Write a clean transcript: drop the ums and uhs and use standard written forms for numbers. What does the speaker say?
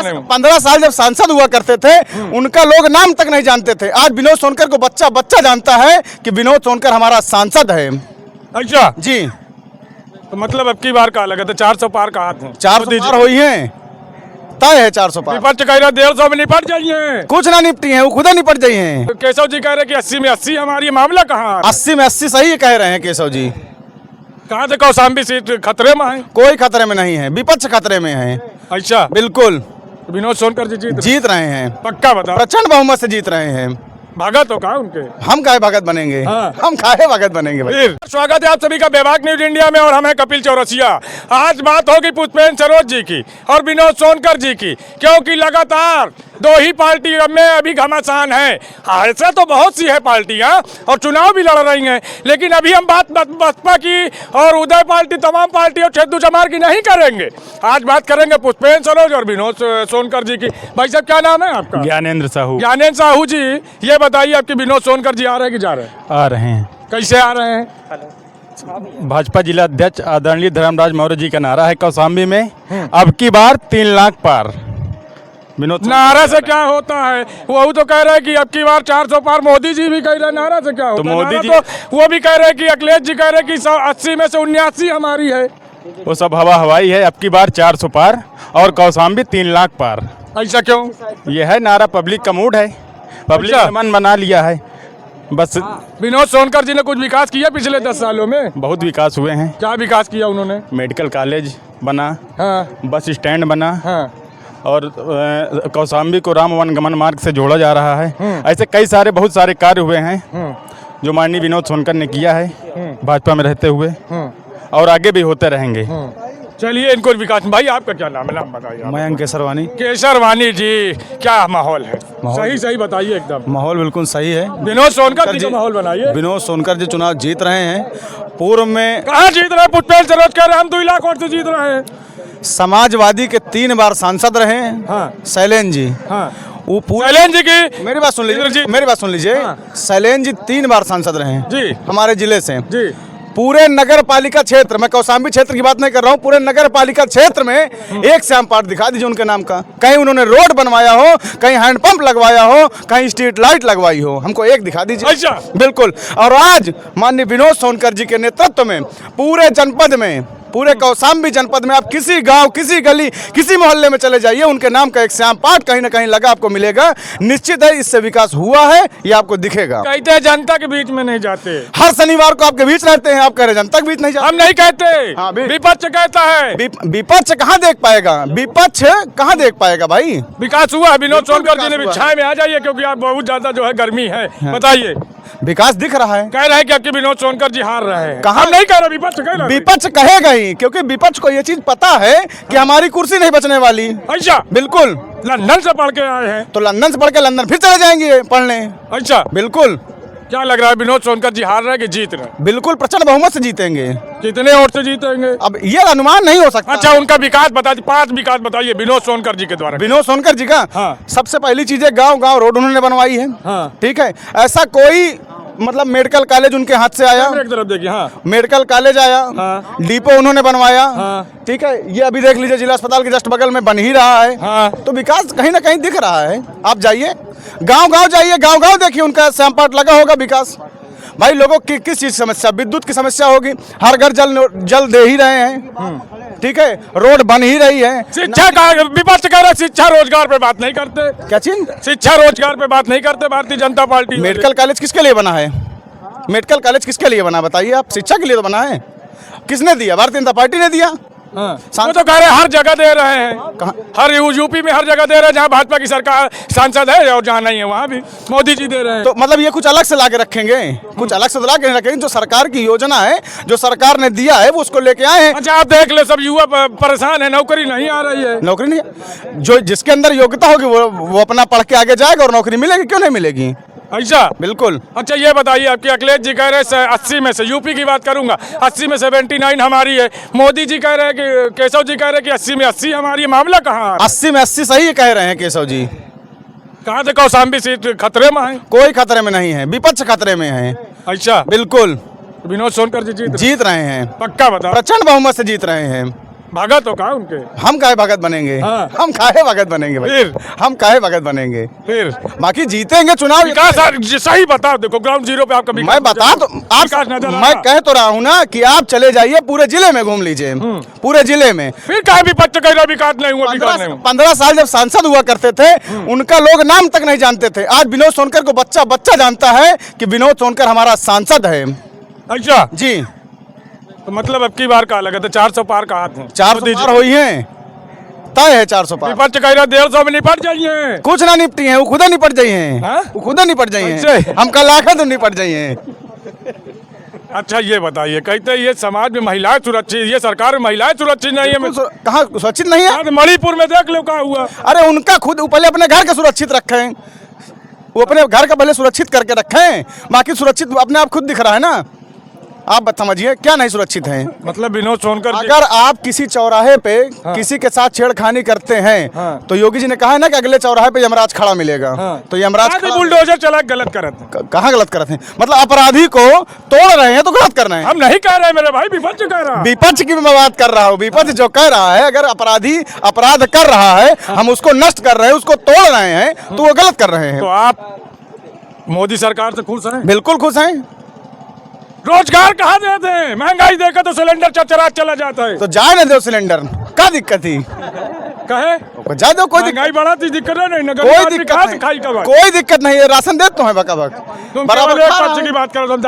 करने में। 15 साल जब सांसद हुआ करते थे उनका लोग नाम तक नहीं जानते थे। आज विनोद सोनकर को बच्चा बच्चा जानता है कि विनोद सोनकर हमारा सांसद है। अच्छा, जी, तो मतलब अब की बार का लगा था 400 पार का हाथ है। 400 पार हुई है, तय है 400 पार। विपक्ष कह रहा 150 में निपट जाइए। कुछ ना निपटी है, वो खुद निपट गई हैं। तो केशव जी कह रहे कि 80 में 80 हमारी, मामला कहाँ? 80 में 80 सही कह रहे हैं केशव जी। कहाँ से कौशाम्बी सीट खतरे में है? कोई खतरे में नहीं है, विपक्ष खतरे में है। अच्छा, बिल्कुल विनोद सोनकर जी जीत रहे हैं, पक्का बता। प्रचंड बहुमत से जीत रहे हैं। भगत हो कहा उनके? हम काहे भगत बनेंगे? हाँ। हम काहे भगत बनेंगे भाई? फिर स्वागत है आप सभी का बेबाक न्यूज इंडिया में, और हम हैं कपिल चौरसिया। आज बात होगी पुष्पेंद्र सरोज जी की और विनोद सोनकर जी की, क्योंकि लगातार दो ही पार्टी में अभी घमासान है। ऐसे तो बहुत सी है पार्टियां और चुनाव भी लड़ रही हैं, लेकिन अभी हम बात बसपा की और उदय पार्टी, तमाम पार्टी और छेदू चमार की नहीं करेंगे। आज बात करेंगे पुष्पेंद्र सरोज और विनोद सोनकर जी की। भाई साहब क्या नाम है आपका? ज्ञानेंद्र साहू। ज्ञानेंद्र साहू जी, ये बताइए आपके विनोद सोनकर जी आ रहे हैं कि जा रहे हैं? आ रहे हैं। कैसे आ रहे हैं? भाजपा जिला अध्यक्ष आदरणीय धर्मराज मौर्य जी का नारा है कौशाम्बी में, अब की बार 3 लाख पार। विनोद नारा से क्या होता है? वो तो कह रहे हैं कि अब की बार 400 पार। मोदी जी भी कह रहे हैं, नारा से क्या होता है? मोदी जी- तो वो भी कह रहे हैं कि अखिलेश जी कह रहे हैं कि 80 में से 79 हमारी है। वो सब हवा हवाई है। अब की बार 400 पार और कौशाम्बी 3 लाख पार। ऐसा क्यों? ये है नारा, पब्लिक का मूड है, पब्लिक अच्छा। ने मन बना लिया है बस। विनोद सोनकर जी ने कुछ विकास किया पिछले 10 सालों में? बहुत विकास हुए हैं। क्या विकास किया उन्होंने? मेडिकल कॉलेज बना, हाँ बस स्टैंड बना, हाँ। और कौशाम्बी को राम वनगमन मार्ग से जोड़ा जा रहा है। ऐसे कई सारे बहुत सारे कार्य हुए हैं जो माननीय विनोद सोनकर ने किया है भाजपा में रहते हुए, और आगे भी होते रहेंगे। चलिए इनको विकास। भाई आपका क्या नाम है? नाम बताइए आप। मयंक केसरवानी। केसरवानी जी, क्या माहौल है? सही सही बताइए एकदम। माहौल बिल्कुल सही है। विनोद सोनकर जी का माहौल बनाइए। विनोद सोनकर जी चुनाव जीत रहे हैं। पूर्व में कहाँ जीत रहे? पुष्पेंद्र सरोज कह रहे हैं हम 2 लाख वोट से जीत रहे हैं। समाजवादी के 3 बार सांसद रहे हैं। हाँ। शैलेंद्र जी, हाँ। वो पूरे शैलेंद्र जी की मेरी बात सुन लीजिए, जी। मेरी बात सुन लीजिए। हाँ। शैलेंद्र जी 3 बार सांसद रहे हैं जी। हमारे जिले से। जी। पूरे नगर पालिका क्षेत्र, मैं कौशाम्बी क्षेत्र की बात नहीं कर रहा हूँ, पूरे नगर पालिका क्षेत्र में एक श्याम पाठ दिखा दीजिए उनके नाम का। कहीं उन्होंने रोड बनवाया हो, कहीं हैंडपंप लगवाया हो, कहीं स्ट्रीट लाइट लगवाई हो, हमको एक दिखा दीजिए। अच्छा। बिल्कुल। और आज माननीय विनोद सोनकर जी के नेतृत्व में पूरे जनपद में, पूरे कौशाम्बी जनपद में आप किसी गांव, किसी गली, किसी मोहल्ले में चले जाइए, उनके नाम का एक श्याम पाठ कहीं ना कहीं लगा आपको मिलेगा। निश्चित है इससे विकास हुआ है, ये आपको दिखेगा। कहते हैं जनता के बीच में नहीं जाते। हर शनिवार को आपके बीच रहते हैं, आप कह रहे हैं जनता के बीच नहीं जाते। हम नहीं कहते, हाँ, भी- विपक्ष कहता है। विपक्ष कहाँ देख पाएगा? विपक्ष कहाँ देख पाएगा भाई? विकास हुआ है। विनोद बिल्कुल सोनकर जी ने विकास भी छाए में आ जाइए, क्योंकि आप बहुत ज्यादा जो है गर्मी है। बताइए। विकास दिख रहा है। कह रहे हैं कि आपके विनोद सोनकर जी हार रहे हैं। कहाँ? हम नहीं कह रहे, विपक्ष कह रहे हैं। विपक्ष कहेगा ही, क्योंकि विपक्ष को ये चीज पता है कि हमारी कुर्सी नहीं बचने वाली। अच्छा, बिल्कुल। लंदन से पढ़ के आए हैं। तो लंदन से पढ़ के लंदन फिर चले जाएंगे पढ़ने। अच्छा, बिल्कुल क्या लग रहा है? विनोद सोनकर जी हार रहे हैं कि जीत रहे हैं? बिल्कुल प्रचंड बहुमत से जीतेंगे। कितने वोट से जीतेंगे? अब ये अनुमान नहीं हो सकता। अच्छा, उनका विकास बता दीजिए, 5 विकास बताइए विनोद सोनकर जी के द्वारा। विनोद सोनकर जी का हाँ। सबसे पहली चीज है, गांव गांव रोड उन्होंने बनवाई है। हाँ। ठीक है। ऐसा कोई मतलब मेडिकल कॉलेज उनके हाथ से आया, एक तरफ देखिए। हाँ। मेडिकल कॉलेज आया, हाँ। डिपो उन्होंने बनवाया। हाँ। ठीक है। ये अभी देख लीजिए जिला अस्पताल के जस्ट बगल में बन ही रहा है। हाँ। तो विकास कहीं ना कहीं दिख रहा है। आप जाइए गांव गांव, जाइए गांव गांव, देखिए उनका श्याम पाठ लगा होगा विकास। भाई लोगों की किस चीज की समस्या? विद्युत की समस्या होगी, हर घर जल दे ही रहे हैं। ठीक है। रोड बन ही रही है। शिक्षा का विपक्ष कह रहा है, शिक्षा रोजगार पे बात नहीं करते। क्या चीज? शिक्षा रोजगार पे बात नहीं करते Bharatiya Janata party. Medical college किसके लिए बना है? मेडिकल कॉलेज किसके लिए बना बताइए आप? शिक्षा के लिए तो बना है। किसने दिया? भारतीय जनता पार्टी ने दिया। हाँ। वो तो कह रहे हैं हर जगह दे रहे हैं। कहाँ? हर यूपी में हर जगह दे रहे हैं, जहाँ भाजपा की सरकार सांसद है, और जहाँ नहीं है वहाँ भी मोदी जी दे रहे हैं। तो मतलब ये कुछ अलग से ला के रखेंगे? कुछ अलग से तो ला के नहीं रखेंगे। जो सरकार की योजना है, जो सरकार ने दिया है, वो उसको लेके आए हैं। अच्छा, आप देख ले, सब युवा परेशान है, नौकरी नहीं आ रही है। नौकरी नहीं है। जो जिसके अंदर योग्यता होगी वो अपना पढ़ के आगे जाएगा और नौकरी मिलेगी। क्यों नहीं मिलेगी? ऐसा? बिल्कुल। अच्छा, ये बताइए, आपके अखिलेश जी कह रहे हैं 80 में से, यूपी की बात करूंगा, 80 में 79 हमारी है। मोदी जी कह रहे हैं कि, केशव जी कह रहे हैं कि 80 में 80 हमारी है। मामला कहाँ? 80 में 80 सही कह रहे हैं केशव जी। कहाँ से कौशाम्बी सीट खतरे में है? कोई खतरे में नहीं है, विपक्ष खतरे में है। अच्छा, बिल्कुल। विनोद सोनकर जी जीत जीत रहे हैं, पक्का बता। प्रचंड बहुमत से जीत रहे हैं। भगत हो कहा उनके? हम काहे भगत बनेंगे? हाँ। हम काहे भगत बनेंगे भाई? फिर? हम काहे भगत बनेंगे? फिर बाकी जीतेंगे चुनाव। विकास सही बताओ, देखो ग्राउंड जीरो पे आपका मैं बता तो विकास नजर आ मैं रहा। कह तो रहा हूँ ना कि आप चले जाइए पूरे जिले में घूम लीजिए, पूरे जिले में। फिर कहीं भी पक्ष कह रहा विकास नहीं हुआ, विकास नहीं हुआ। 15 साल जब सांसद हुआ करते थे उनका लोग नाम तक नहीं जानते थे। आज विनोद सोनकर को बच्चा बच्चा जानता है कि विनोद सोनकर हमारा सांसद है। अच्छा जी, तो मतलब अब की बार का लगा था 400 पार का हाथ है। 400 पार हुई है, तय है 400 पार। विपक्ष कह रहा 150 में निपट जाइए। कुछ ना निपटी है, वो खुदा निपट जाइए, हाँ? वो खुदा निपट जाइए। अच्छा। हम कल आकर तो निपट जाइए। अच्छा ये बताइए, कहते हैं ये समाज में महिलाएं सुरक्षित, ये सरकार में महिलाएं सुरक्षित नहीं है। कहाँ सुरक्षित नहीं है? आज मणिपुर में देख लो क्या हुआ। अरे उनका खुद, वो पहले अपने घर का सुरक्षित रखें, वो अपने घर का पहले सुरक्षित करके रखें, बाकी सुरक्षित अपने आप खुद दिख रहा है ना। आप समझिए क्या नहीं सुरक्षित है। मतलब विनोद सोनकर जी- अगर आप किसी चौराहे पे किसी के साथ छेड़खानी करते हैं तो योगी जी ने कहा है ना कि अगले चौराहे पे यमराज खड़ा मिलेगा। तो यमराज आज बुलडोजर चला गलत करते हैं। कहाँ गलत करते हैं? मतलब अपराधी को तोड़ रहे हैं तो गलत कर रहे हैं। हम नहीं कह रहे मेरे भाई, विपक्ष कह रहा है। विपक्ष की मैं बात कर रहा हूँ। विपक्ष जो कह रहा है अगर अपराधी अपराध कर रहा है, हम उसको नष्ट कर रहे हैं, उसको तोड़ रहे हैं, तो वो गलत कर रहे तो हैं। आप मोदी सरकार से खुश हैं? बिल्कुल खुश हैं। रोजगार कहाँ देते हैं? महंगाई देखा तो सिलेंडर चरचरात चला जाता है। तो जाए ना दो सिलेंडर, क्या दिक्कत थी? कहे जा दो, कोई महंगाई बढ़ा थी, दिक्कत नहीं ना। कोई दिक्कत नहीं, खाई का कोई दिक्कत नहीं है। राशन देते हैं बका बक तुम बराबर केवल एक खा रहा पक्ष है। की बात करो, तुम